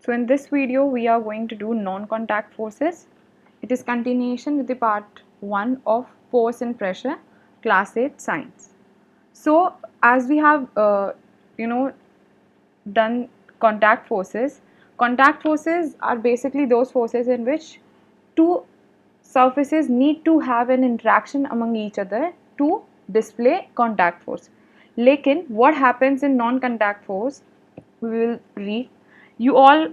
So in this video we are going to do non-contact forces. It is continuation with the part 1 of force and pressure, class 8 science. So as we have done contact forces are basically those forces in which two surfaces need to have an interaction among each other to display contact force. Lekin what happens in non-contact force, we will read. You all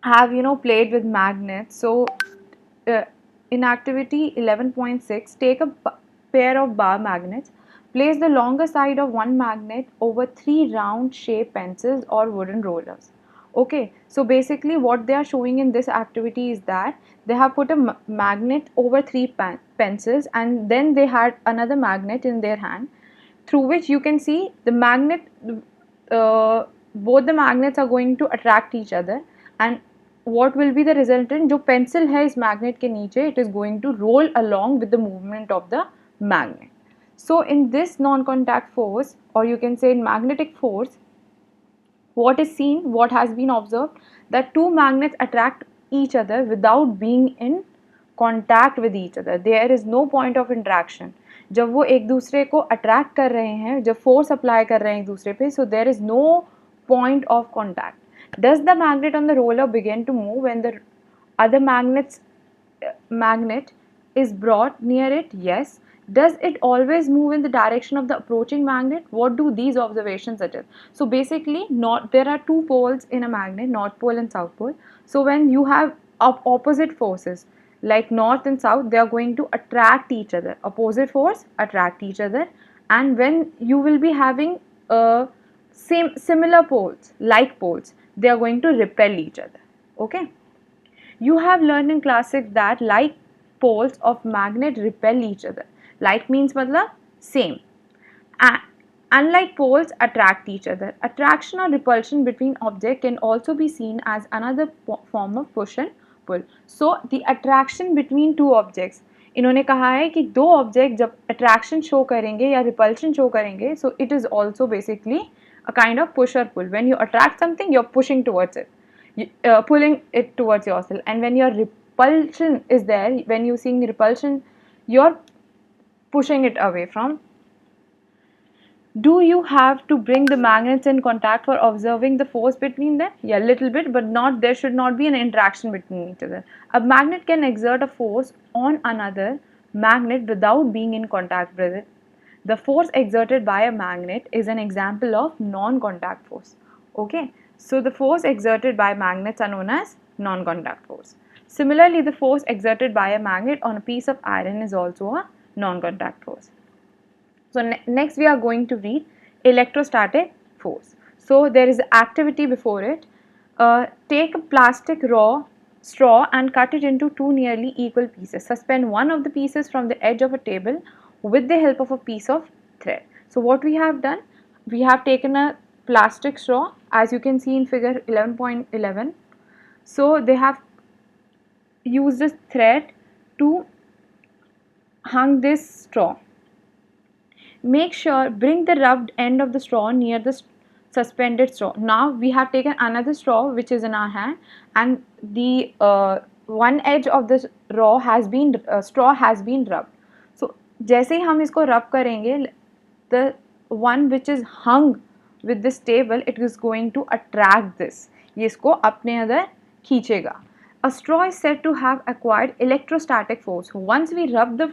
have played with magnets. So uh, in activity 11.6, take a pair of bar magnets, place the longer side of one magnet over three round shaped pencils or wooden rollers. Okay, so basically what they are showing in this activity is that they have put a magnet over three pencils, and then they had another magnet in their hand, through which you can see the magnet, uh, both the magnets are going to attract each other, and what will be the resultant, जो pencil है इस magnet के नीचे, it is going to roll along with the movement of the magnet. So in this non-contact force, or you can say in magnetic force, what is seen, what has been observed, that two magnets attract each other without being in contact with each other. There is no point of interaction. जब वो एक दूसरे को attract कर रहे हैं, जब force apply कर रहे हैं एक दूसरे पे, so there is no point of contact. Does the magnet on the roller begin to move when the other magnet is brought near it? Yes. Does it always move in the direction of the approaching magnet? What do these observations suggest? So basically, there are two poles in a magnet, north pole and south pole. So when you have opposite forces like north and south, they are going to attract each other. Opposite force attract each other, and when you will be having similar poles, like poles, they are going to repel each other. Okay. You have learned in class 6 that like poles of magnet repel each other. Like means matlab same. And unlike poles attract each other. Attraction or repulsion between objects can also be seen as another form of push and pull. So the attraction between two objects, इन्होंने कहा है कि दो object जब attraction show करेंगे या repulsion show करेंगे, so it is also basically a kind of push or pull. When you attract something, you're pushing towards it, pulling it towards yourself, and when your repulsion is there, when you seeing repulsion, you're pushing it away from. Do you have to bring the magnets in contact for observing the force between them? Yeah, little bit, but not, there should not be an interaction between each other. A magnet can exert a force on another magnet without being in contact with it. The force exerted by a magnet is an example of non-contact force. Okay, so the force exerted by magnets are known as non-contact force. Similarly, the force exerted by a magnet on a piece of iron is also a non-contact force. So next we are going to read electrostatic force. So there is activity before it. Take a plastic straw and cut it into two nearly equal pieces. Suspend one of the pieces from the edge of a table with the help of a piece of thread. So what we have done, we have taken a plastic straw, as you can see in figure 11.11. So they have used this thread to hang this straw. Make sure, bring the rubbed end of the straw near the suspended straw. Now we have taken another straw which is in our hand, and the one edge of the straw has been rubbed. So जैसे ही हम इसको rub करेंगे, the one which is hung with this table, it is going to attract this. ये इसको अपने अंदर खींचेगा. A straw is said to have acquired electrostatic force. Once we rub the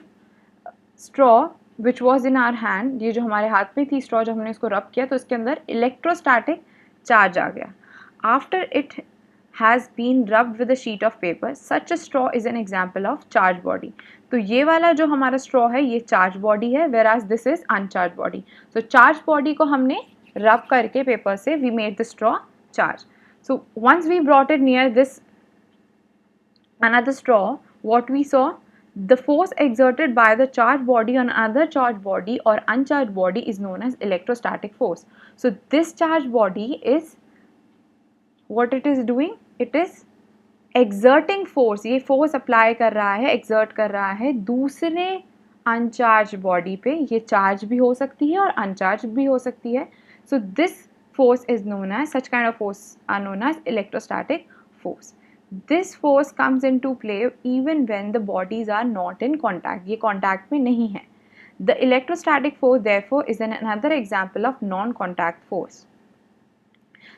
straw which was in our hand, ये जो हमारे हाथ में थी straw, जब हमने इसको rub किया तो इसके अंदर electrostatic charge आ गया. After it has been rubbed with a sheet of paper, such a straw is an example of charged body. तो ये वाला जो हमारा straw है ये charged body है, whereas this is uncharged body. So charged body को हमने rub करके paper से we made the straw charged. So once we brought it near this another straw, what we saw, the force exerted by the charged body on another charged body or uncharged body is known as electrostatic force. So this charged body is, what it is doing, it is exerting force. ये force apply कर रहा है, exert कर रहा है दूसरे uncharged body पे. ये charge भी हो सकती है और uncharged भी हो सकती है. So this force is known as, such kind of force are known as electrostatic force. This force comes into play even when the bodies are not in contact. ये contact में नहीं है. The electrostatic force therefore is another example of non-contact force.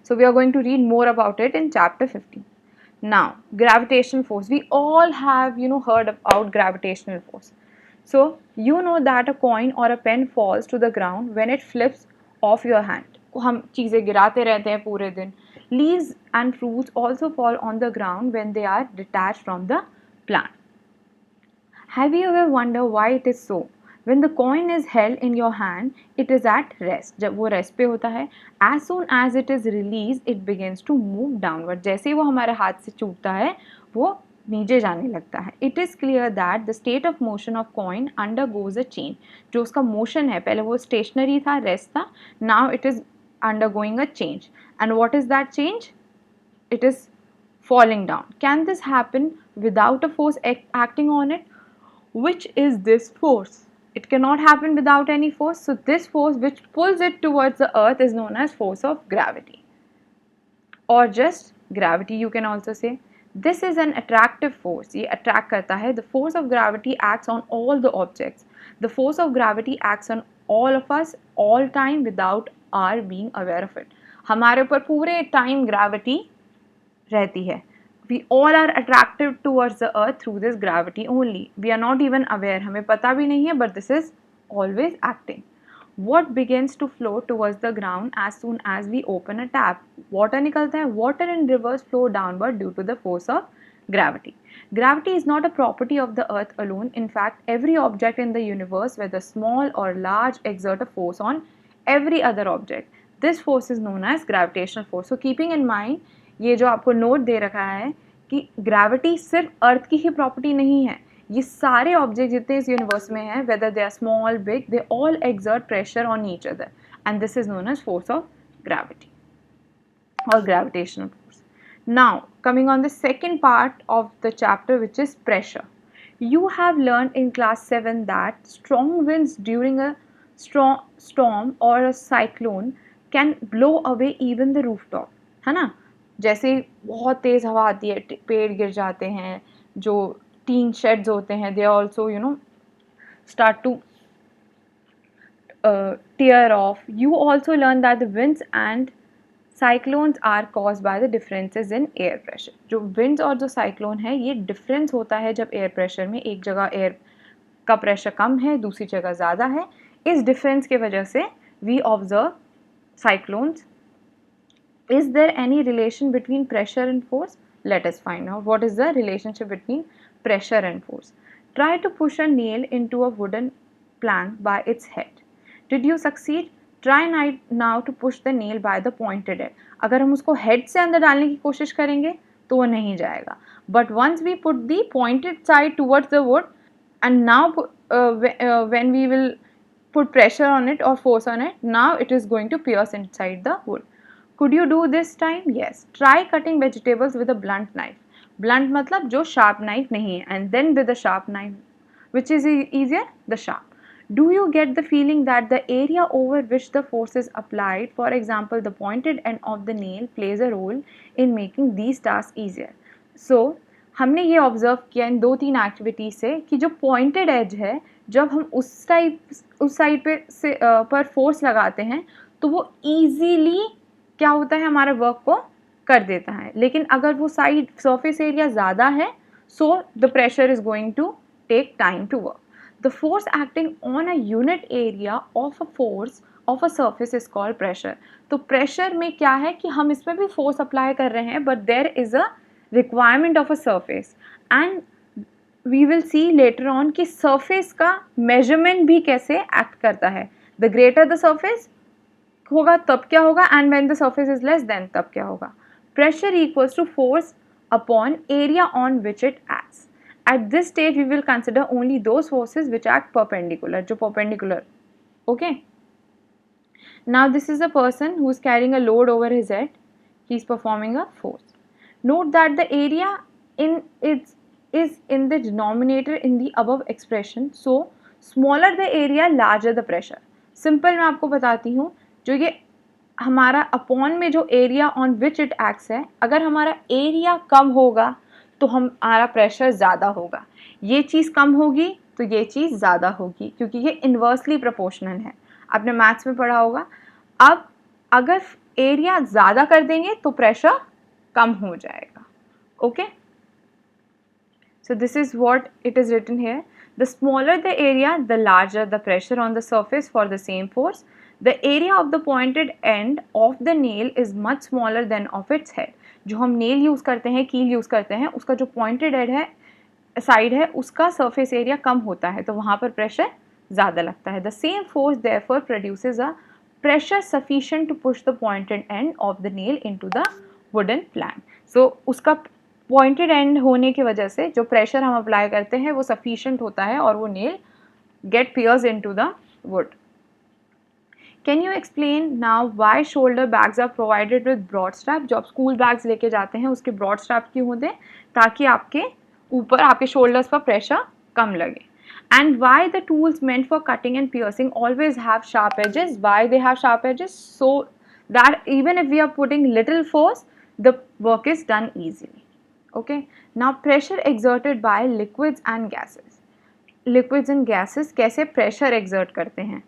So we are going to read more about it in chapter 15. Now, gravitational force. We all have, heard about gravitational force. So, you know that a coin or a pen falls to the ground when it flips off your hand. हम चीज़ें गिराते रहते हैं पूरे दिन. Leaves and fruits also fall on the ground when they are detached from the plant. Have you ever wondered why it is so? When the coin is held in your hand, it is at rest. जब वो rest पे होता है, as soon as it is released, it begins to move downward. जैसे ही वो हमारे हाथ से छूटता है, वो नीचे जाने लगता है. It is clear that the state of motion of coin undergoes a change. जो उसका motion है, पहले वो stationary था, rest था. Now it is undergoing a change. And what is that change? It is falling down. Can this happen without a force acting on it? Which is this force? It cannot happen without any force. So this force which pulls it towards the earth is known as force of gravity, or just gravity you can also say. This is an attractive force. ये attract करता है. The force of gravity acts on all the objects. The force of gravity acts on all of us all time without our being aware of it. हमारे ऊपर पूरे time gravity रहती है. We all are attracted towards the earth through this gravity only. We are not even aware. हमें पता भी नहीं है, but this is always acting. What begins to flow towards the ground as soon as we open a tap? Water निकलता है. Water in rivers flow downward due to the force of gravity. Gravity is not a property of the earth alone. In fact, every object in the universe, whether small or large, exert a force on every other object. This force is known as gravitational force. So keeping in mind, ये जो आपको note दे रखा है कि gravity सिर्फ अर्थ की ही property नहीं है. ये सारे ऑब्जेक्ट जितने इस यूनिवर्स में हैं, whether they are small big, they all exert pressure on each other, and this is known as force of gravity or gravitational force. Now, coming on the second part of the chapter, which is pressure. You have learned in class 7 that strong winds during a strong storm or a cyclone can blow away even the rooftop. है ना? जैसे बहुत तेज़ हवा आती है, पेड़ गिर जाते हैं, जो टीन शेड्स होते हैं, they also start to tear off. You also learn that the winds and cyclones are caused by the differences in air pressure. जो winds और जो cyclone है, ये difference होता है जब air pressure में एक जगह air का pressure कम है, दूसरी जगह ज़्यादा है. इस difference के वजह से we observe cyclones. Is there any relation between pressure and force? Let us find out what is the relationship between pressure and force. Try to push a nail into a wooden plank by its head. Did you succeed? Try now to push the nail by the pointed end. अगर हम उसको head से अंदर डालने की कोशिश करेंगे तो वो नहीं जाएगा. But once we put the pointed side towards the wood, and now when we will put pressure on it or force on it, now it is going to pierce inside the wood. Could you do this time? Yes. Try cutting vegetables with a blunt knife. Blunt मतलब जो sharp knife नहीं है, and then with a sharp knife. Which is easier? The sharp. Do you get the feeling that the area over which the force is applied, for example, the pointed end of the nail, plays a role in making these tasks easier? So, हमने ये observe किया इन 2-3 activity से कि जो pointed as है, जब हम उस साइड पे से पर फोर्स लगाते हैं तो वो ईजीली क्या होता है, हमारे वर्क को कर देता है. लेकिन अगर वो साइड सरफेस एरिया ज़्यादा है, so the pressure is going to take time to work. The force acting on a unit area of a force of a surface is called pressure. तो प्रेशर में क्या है कि हम इसमें भी फोर्स अप्लाई कर रहे हैं, but there is a requirement of a surface, and we will see later on कि सर्फेस का मेजरमेंट भी कैसे एक्ट करता है. द ग्रेटर द सर्फेस होगा तब क्या होगा, and when the surface is less than तब क्या होगा. Pressure equals to force upon area on which it acts. At this stage we will consider only those forces which act perpendicular, जो perpendicular. Okay, now this is a person who is carrying a load over his head. He is performing a force. Note that the area is in the denominator in the above expression. So smaller the area, larger the pressure. Simple मैं आपको बताती हूँ. जो ये हमारा upon में जो area on which it acts है, अगर हमारा एरिया कम होगा तो हमारा प्रेशर ज़्यादा होगा, ये चीज़ कम होगी तो ये चीज़ ज़्यादा होगी, क्योंकि ये इन्वर्सली प्रोपोर्शनल है, आपने मैथ्स में पढ़ा होगा। अब अगर एरिया ज़्यादा कर देंगे तो प्रेशर कम हो जाएगा। Okay, so this is what it is written here. The smaller the area, the larger the pressure on the surface for the same force. The area of the pointed end of the nail is much smaller than of its head. जो हम nail use करते हैं, कील use करते हैं, उसका जो pointed end है, साइड है, उसका surface area कम होता है, तो वहाँ पर pressure ज़्यादा लगता है. The same force therefore produces a pressure sufficient to push the pointed end of the nail into the wooden plank. So उसका पॉइंटेड एंड होने की वजह से जो प्रेशर हम अप्लाई करते हैं वो सफिशिएंट होता है और वो nail get pierce into the wood. Can you explain now why shoulder bags are provided with broad strap? जो आप स्कूल बैग्स लेके जाते हैं उसके ब्रॉड स्ट्रैप क्यों होते हैं? ताकि आपके ऊपर आपके शोल्डर्स पर प्रेशर कम लगे. And why the tools meant for cutting and piercing always have sharp edges? Why they have sharp edges? So that even if we are putting little force, the work is done easily. Okay, now pressure exerted by liquids and gases. Liquids and gases कैसे pressure exert करते हैं?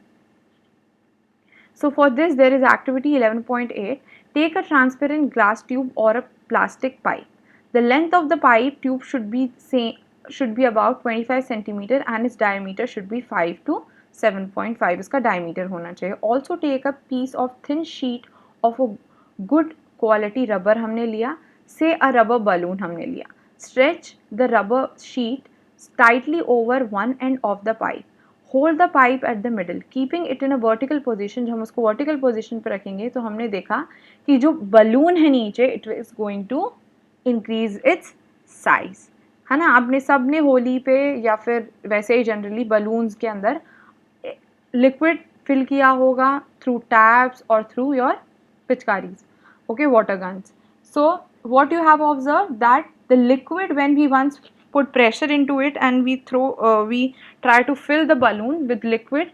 So for this there is activity 11.8. Take a transparent glass tube or a plastic pipe. The length of the pipe tube should be about 25 centimeter and its diameter should be 5 to 7.5 इसका diameter होना चाहिए. Also take a piece of thin sheet of a good quality rubber हमने लिया, say a rubber balloon हमने लिया. Stretch the rubber sheet tightly over one end of the pipe. Hold the pipe at the middle, keeping it in a vertical position. जब हम उसको vertical position पर रखेंगे तो हमने देखा कि जो balloon है नीचे it is going to increase its size, है ना. आपने सब ने होली पे या फिर वैसे ही जनरली balloons के अंदर liquid fill किया होगा through taps or through your पिचकारीज, okay, water guns. So what you have observed that the liquid, when we once put pressure into it and we try to fill the balloon with liquid,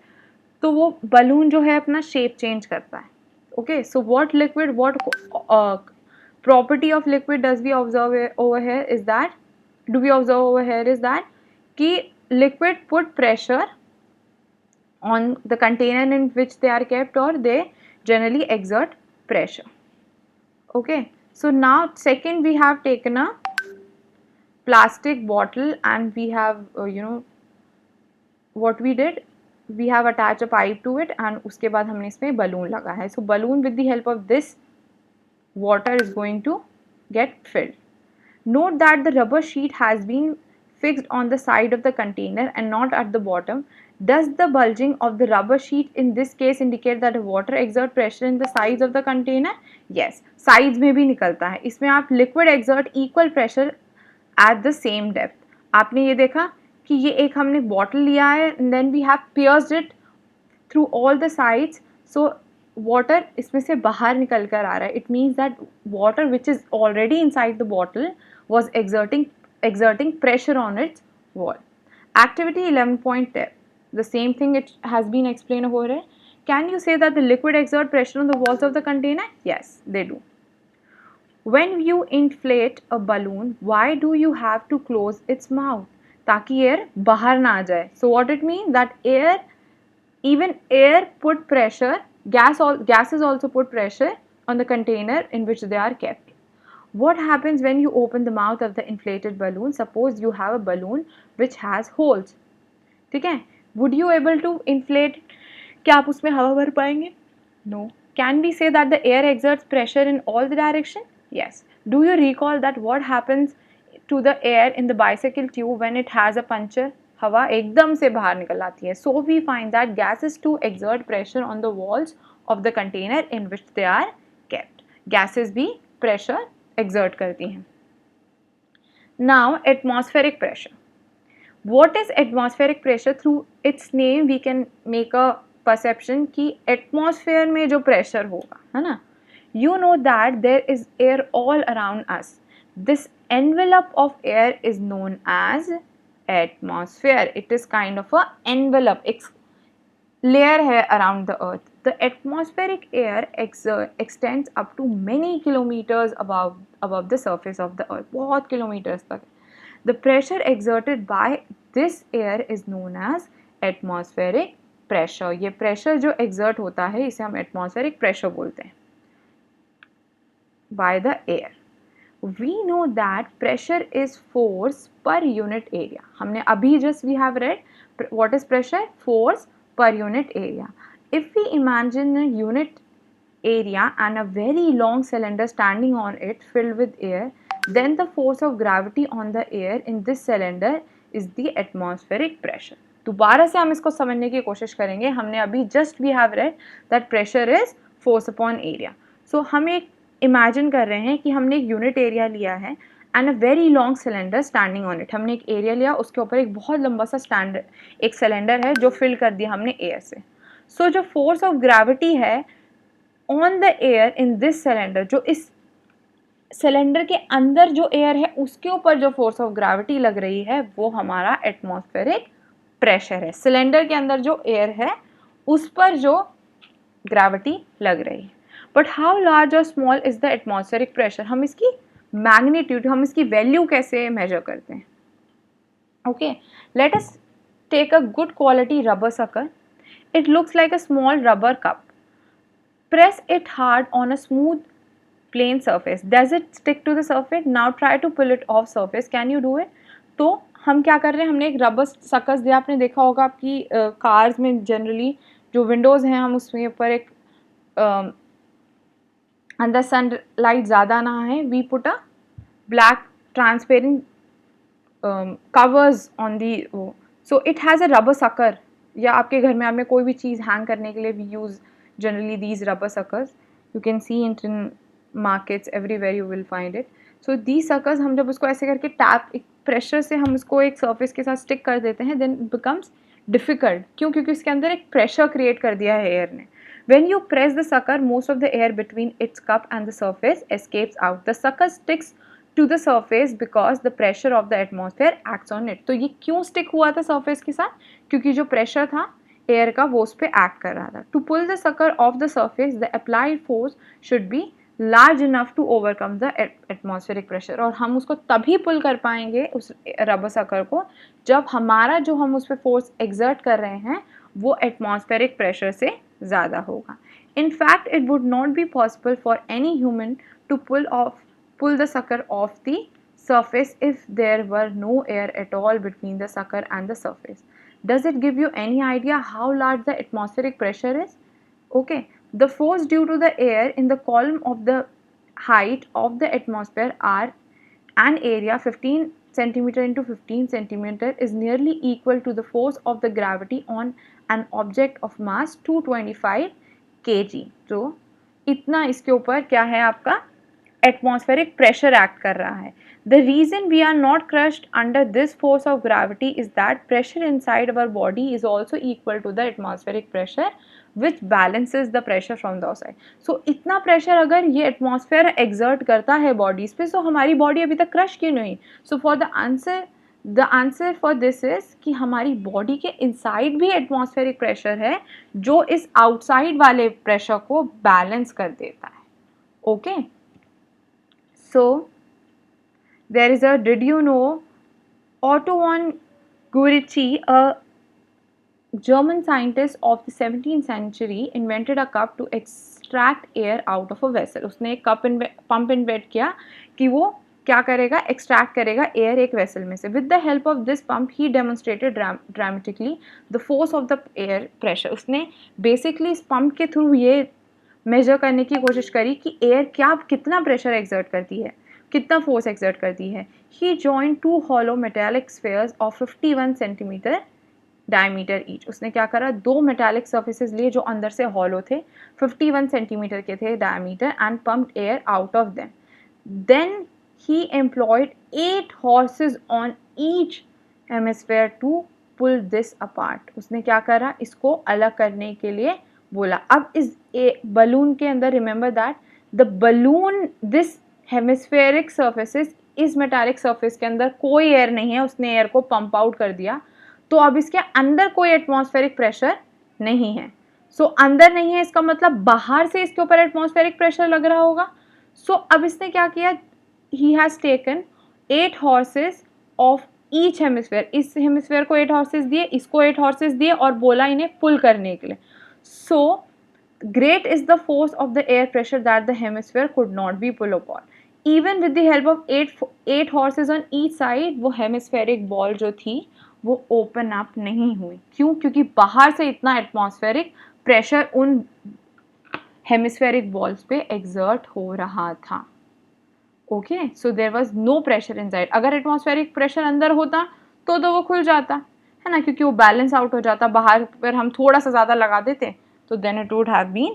तो वो balloon जो है अपना shape change करता है. Okay, so what property of liquid do we observe over here is that कि liquid put pressure on the container in which they are kept, or they generally exert pressure. Okay, so now second we have taken a plastic bottle and we have what we did, we have attached a pipe to it and उसके बाद हमने इसमें balloon लगा है. So balloon with the help of this water is going to get filled. Note that the rubber sheet has been fixed on the side of the container and not at the bottom. Does the bulging of the rubber sheet in this case indicate that the water exert pressure in the sides of the container? Yes, sides में भी निकलता है. इसमें आप liquid exert equal pressure at the same depth. आपने ये देखा कि ये एक हमने bottle लिया है and then we have pierced it through all the sides. So water इसमें से बाहर निकल कर आ रहा है. It means that water which is already inside the bottle was exerting pressure on its wall. Activity 11.10. The same thing it has been explained over here. Can you say that the liquid exert pressure on the walls of the container? Yes, they do. When you inflate a balloon, why do you have to close its mouth? ताकि air बाहर ना आ जाए. So what it means that even air put pressure, gases also put pressure on the container in which they are kept. What happens when you open the mouth of the inflated balloon? Suppose you have a balloon which has holes. ठीक है? Would you able to inflate? क्या आप उसमें हवा भर पाएंगे? No. Can we say that the air exerts pressure in all the direction? Yes. Do you recall that what happens to the air in the bicycle tube when it has a puncture? हवा एकदम से बाहर निकल आती है. So we find that gases too exert pressure on the walls of the container in which they are kept. Gases भी pressure exert करती हैं. Now atmospheric pressure. What is atmospheric pressure? Through its name we can make a perception कि atmosphere में जो pressure होगा, है ना? You know that there is air all around us. This envelope of air is known as atmosphere. It is kind of a envelope, layer है around the earth. The atmospheric air extends up to many kilometers above the surface of the earth. बहुत kilometers तक. The pressure exerted by this air is known as atmospheric pressure. ये pressure जो exert होता है इसे हम atmospheric pressure बोलते हैं. By the air. We know that pressure is force per unit area. हमने अभी just we have read what is pressure? Force per unit area. If we imagine a unit area and a very long cylinder standing on it filled with air, then the force of gravity on the air in this cylinder is the atmospheric pressure. दोबारा से हम इसको समझने की कोशिश करेंगे. हमने अभी just we have read that pressure is force upon area. So हम एक इमेजिन कर रहे हैं कि हमने एक यूनिट एरिया लिया है and a very long cylinder standing on it. हमने एक एरिया लिया, उसके ऊपर एक बहुत लंबा सा एक सिलेंडर है जो फिल कर दिया हमने एयर से. सो जो फोर्स ऑफ ग्रेविटी है on the air in this cylinder, जो इस सिलेंडर के अंदर जो एयर है उसके ऊपर जो फोर्स ऑफ ग्रेविटी लग रही है वो हमारा एटमॉस्फेरिक प्रेशर है. सिलेंडर के अंदर जो एयर है उस पर जो ग्रेविटी लग रही है. बट हाउ लार्ज और small is the atmospheric pressure? हम इसकी मैग्नीट्यूड, हम इसकी वैल्यू कैसे मेजर करते हैं? Okay, let us take a good quality rubber sucker. It looks like a small rubber cup. Press it hard on a smooth plain surface. Does it stick to the surface? Now try to pull it off surface. Can you do it? तो हम क्या कर रहे हैं, हमने एक rubber सकस दिया. आपने देखा होगा आपकी कार्स में जनरली जो विंडोज़ हैं हम उसमें ऊपर एक अंदर सनलाइट ज़्यादा ना है, we put a black transparent covers on the. So it has a rubber sucker. या आपके घर में आपने कोई भी चीज़ हैंग करने के लिए we use generally these rubber suckers. You can see in markets everywhere you will find it. So these suckers हम जब उसको ऐसे करके टैप एक प्रेशर से हम उसको एक सरफेस के साथ स्टिक कर देते हैं, देन इट बिकम्स डिफ़िकल्ट. क्यों? क्योंकि उसके अंदर एक प्रेशर क्रिएट कर दिया है एयर ने. When you press the sucker, most of the air between its cup and the surface escapes out. The sucker sticks to the surface because the pressure of the atmosphere acts on it. तो ये क्यों stick हुआ था surface के साथ? क्योंकि जो pressure था air का वो उस पे act कर रहा था. To pull the sucker off the surface, the applied force should be large enough to overcome the atmospheric pressure. और हम उसको तभी pull कर पाएंगे उस rubber sucker को जब हमारा जो हम उस पे force exert कर रहे हैं वो atmospheric pressure से ज़्यादा होगा. In fact, it would not be possible for any human to pull the sucker off the surface if there were no air at all between the sucker and the surface. Does it give you any idea how large the atmospheric pressure is? Okay, the force due to the air in the column of the height of the atmosphere are an area 15 centimeter into 15 centimeter is nearly equal to the force of the gravity on an object of mass 225 kg. तो इतना इसके ऊपर क्या है आपका atmospheric pressure act कर रहा है. The reason we are not crushed under this force of gravity is that pressure inside our body is also equal to the atmospheric pressure which balances the pressure from the outside. So इतना pressure अगर ये atmosphere exert करता है bodies पे, सो हमारी body अभी तक crush क्यों नहीं? So for the answer for this is कि हमारी बॉडी के इनसाइड भी एटमॉस्फेरिक प्रेशर है जो इस आउटसाइड वाले प्रेशर को बैलेंस कर देता है. Okay, so there is a, did you know Otto von Guericke, a German scientist of the 17th century, invented a cup to extract air out of a vessel. उसने एक pump invent किया कि वो क्या करेगा, एक्सट्रैक्ट करेगा air एक vessel में से. With the help of this pump he demonstrated dramatically the force of the air pressure. उसने बेसिकली इस पंप के थ्रू ये मेजर करने की कोशिश करी कि एयर कितना प्रेशर एक्सर्ट करती है, कितना फोर्स एक्सर्ट करती है. He joined two hollow metallic spheres of 51 centimetre diameter each. उसने क्या करा, दो मेटालिक सर्फेसेस लिए जो अंदर से हॉलो थे, 51 सेंटीमीटर के थे diameter, and pumped air out of them. Then he employed 8 horses on each hemisphere to pull this apart. उसने क्या करा, इसको अलग करने के लिए बोला. अब इस बलून के अंदर remember that the balloon, this hemispheric surfaces, इस मेटालिक सर्फेस के अंदर कोई एयर नहीं है, उसने एयर को पंप आउट कर दिया. तो अब इसके अंदर कोई एटमॉस्फेरिक प्रेशर नहीं है. सो अंदर नहीं है, इसका मतलब बाहर से इसके ऊपर एटमॉस्फेरिक प्रेशर लग रहा होगा. सो अब इसने क्या किया, he has taken 8 horses of each hemisphere. इस हेमिस्फेयर को 8 हॉर्सेस दिए, इसको 8 हॉर्सेस दिए और बोला इन्हें पुल करने के लिए. सो great is the force of the air pressure that the hemisphere could not be pulled upon. Even with the help of eight horses on each side, वो hemispheric ball जो थी वो open up नहीं हुई. क्यों? क्योंकि बाहर से इतना atmospheric pressure उन hemispheric balls पे exert हो रहा था. Okay, so there was no pressure inside. अगर atmospheric pressure अंदर होता तो वो खुल जाता है ना, क्योंकि वो बैलेंस आउट हो जाता. बाहर पर हम थोड़ा सा ज़्यादा लगा देते तो then it would have been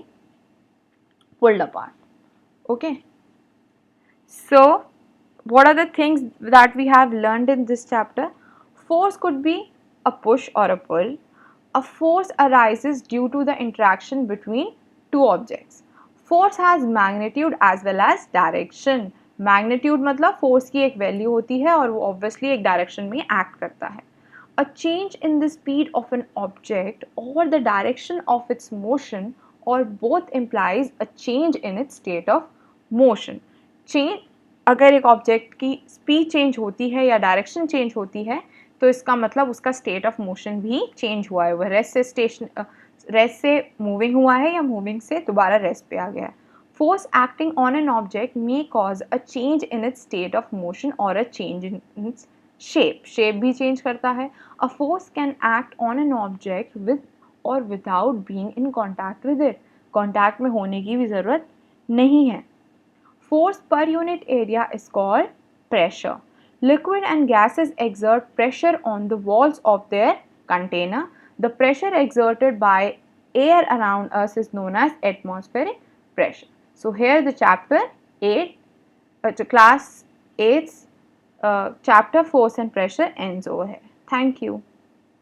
pulled apart. Okay, so what are the things that we have learned in this chapter? Force could be a push or a pull. A force arises due to the interaction between two objects. Force has magnitude as well as direction. Magnitude मतलब force की एक value होती है और वो obviously एक direction में act करता है. A change in the speed of an object or the direction of its motion or both implies a change in its state of motion. Change, अगर एक ऑब्जेक्ट की स्पीड चेंज होती है या डायरेक्शन चेंज होती है तो इसका मतलब उसका स्टेट ऑफ मोशन भी चेंज हुआ है. वह रेस्ट से मूविंग हुआ है या मूविंग से दोबारा रेस्ट पे आ गया है. Force acting on an object may cause a change in its state of motion or a change in its shape. Shape भी change करता है. A force can act on an object with or without being in contact with it. Contact में होने की भी ज़रूरत नहीं है. Force per unit area is called pressure. Liquid and gases exert pressure on the walls of their container. The pressure exerted by air around us is known as atmospheric pressure. So here the chapter 8, class 8's chapter force and pressure ends over here. Thank you.